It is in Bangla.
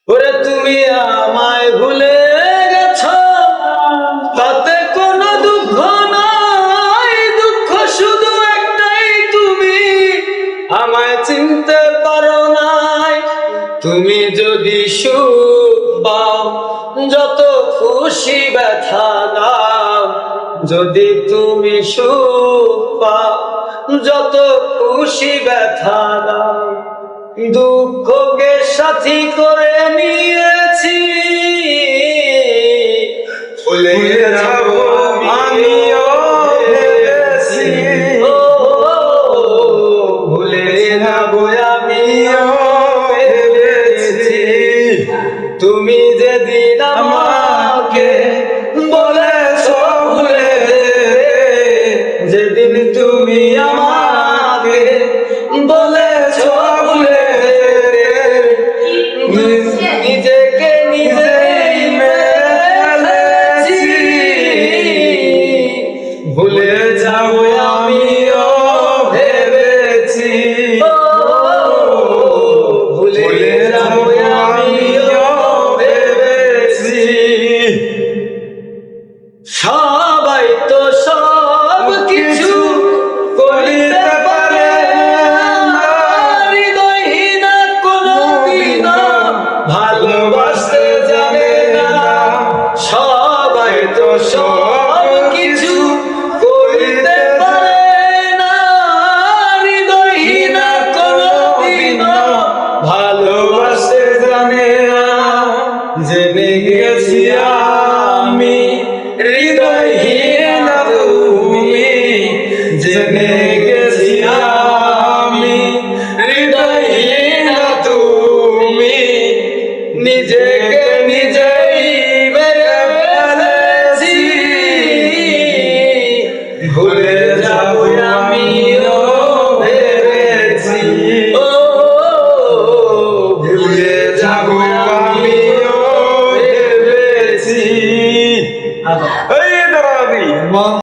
ওরে তুমি আমায় ভুলে গেছো, তাতে কোনো দুঃখ নাই, দুঃখ শুধু একটাই, তুমি আমায় চিনতে পারো নাই। তুমি যদি সুখ পাও, যত খুশি ব্যথা দাও, যদি তুমি সুখ পাও, যত খুশি ব্যথা দাও, দুঃখকে সাথী করে নিয়েছি, ভুলে যাব আমিও ভেবেছি, ভুলে যাব আমিও ভেবেছি। তুমি যেদিন আমাকে বলেছো ভুলে যেতে, যেদিন তুমি আমাকে বলেছো ভুলে যেতে, নিজেকে নিজেই মেরেছি, ভুলে যাব আমিও ভেবেছি, ভুলে যাব আমিও ভেবেছি। সবাই তো সব কিছু করিতে পারে না, হৃদয়হীন কোনদিন ভালোবাসতে জানে না। সবাই তো সব কিছু করিতে পারে না, হৃদয়হীন কোনদিন ভালোবাসতে জানে না। জেনে গেছি আমি হৃদয়হীন তুমি, জেনে গেছি আমি হৃদয়হীন তুমি, নিজেকে নিজেই মেরে ফেলেছি, ভুলে যাব আমিও ভেবেছি, ভুলে যাব আমিও ভেবেছি।